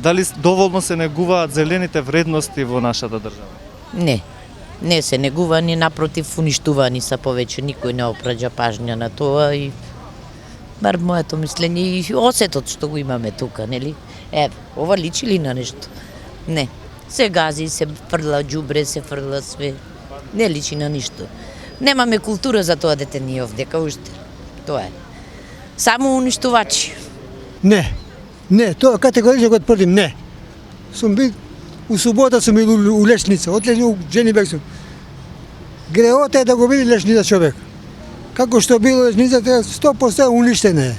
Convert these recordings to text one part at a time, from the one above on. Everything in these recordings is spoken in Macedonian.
Дали доволно се негуваат зелените вредности во нашата држава? Не. Не се негува, ни напротив уништувани са повеќе, никој не опраќа пажња на тоа и бар моето мислење и осетот што го имаме тука, нели? Ова личи ли на нешто? Не. Се гази, се фрла џубре, се фрла све. Не личи на ништо. Немаме култура за тоа дете ние овдека уште. Тоа е. Само уништувачи. Не, тоа категорично го тврдим, не. Сум бил у субота сум бил у Лешница, отлежни у Дженибек сум. Греота е да го види Лешница човек. Како што било Лешницата 100% уништена е.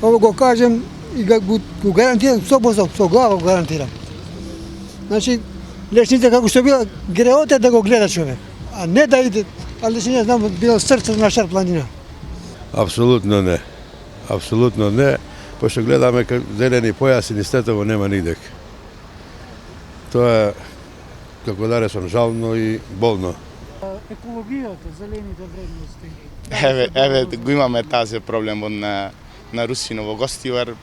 Ово го кажем и го гарантирам 100%, со глава го гарантирам. Значи, Лешница како што била, греота е да го гледа човек, а не да иде, а Лешница знам била срцето на Шар планина. Апсолутно не. Апсолутно не. Пошто гледаме зелени појаси, нистетово нема нигде. Тоа е, како да речам, жално и болно. Екологијата, зелените вредности. Еве го имаме тази проблем на Русиново гостивар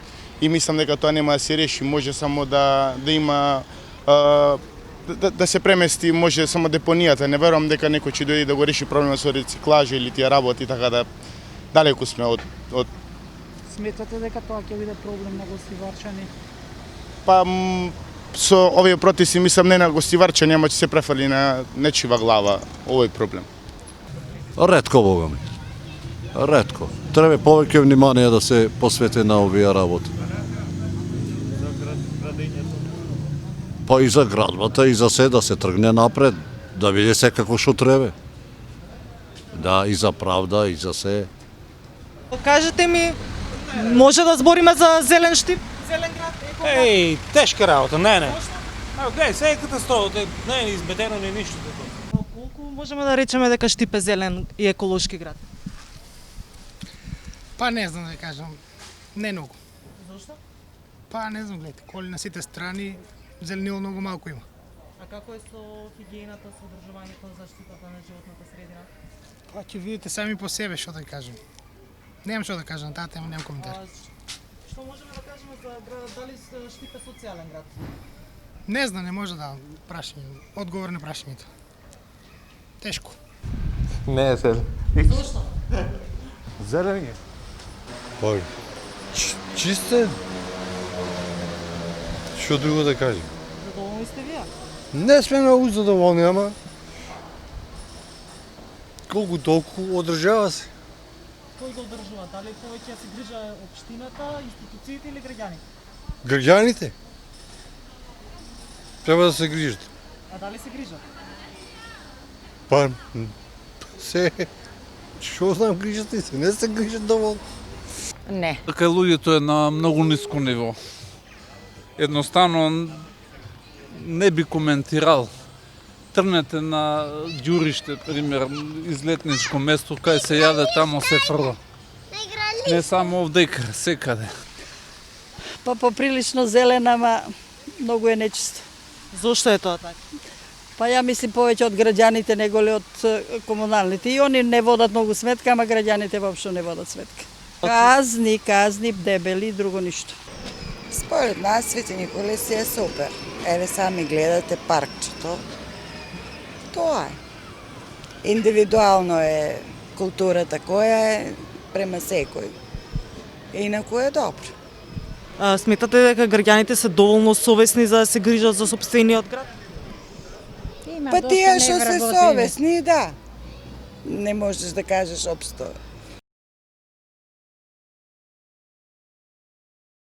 и мислам дека тоа нема да се реши, може само да има да се премести, може само депонијата. Не верувам дека некој ќе дојде да го реши проблемот со рециклажа или тие работи, така да далеку сме од Сметате дека тоа ќе биде проблем на гостиварчани? Па со овие протести мислам не на гостиварчани, ама ќе се префали на нечива глава овој проблем. Ретко, Бога ми. Ретко. Треба повеќе внимание да се посвети на овие работи. Па и за градбата, и за се да се тргне напред, да биде се како што треба. Да, и за правда, и за се. Кажете ми, може да збориме за зелен штип? Зелен град? Тешка работа, не. Гледај, се е катастрофа, не е изметено ни ништо такова. Колку можеме да речеме дека Штип е зелен и еколошки град? Па не знам да кажам, не многу. Зошто? Па не знам, гледате, коли на сите страни зеленило многу малку има. А како е со хигиената, со одржувањето, заштитата на животната средина? Па ќе видите сами по себе што да кажем. Немам што да кажам, таа тема немам коментар. Што можеме да кажеме за градот, дали Штип е социјален град? Не знам, не може да прашање, одговор на прашањето. Тешко. Не е зелен. Зошто? Зелен е. Па, чистен. Што друго да кажем? Задоволни сте вие? Не сме многу задоволни, ама колку толку одржава се. Кој го одржува? Дали повеќе се грижа општината, институциите или граѓаните? Граѓаните треба да се грижат. А дали се грижат? Па, се, што знам, грижат и се, не се грижат доволно. Не. Така луѓето е на многу ниско ниво. Едноставно не би коментирал. Трнете на ѓуриште, пример, излетничко место, кај се јаде, тамо се фрла. Не само овдека, секаде. Па поприлично зелена, ама многу е нечисто. Зошто е тоа така? Па ја мислим повеќе од граѓаните него ли од комуналните. И они не водат многу сметка, ама граѓаните воопшто не водат сметка. Казни, дебели, друго ништо. Според нас Свети Николе си е супер. Еве сами гледате паркчето. Тоа е. Индивидуално е културата која е према секој. Инаку е добро. Сметате дека граѓаните се доволно совесни за да се грижат за сопствениот град? Па тие што се совесни, да. Не можеш да кажеш општо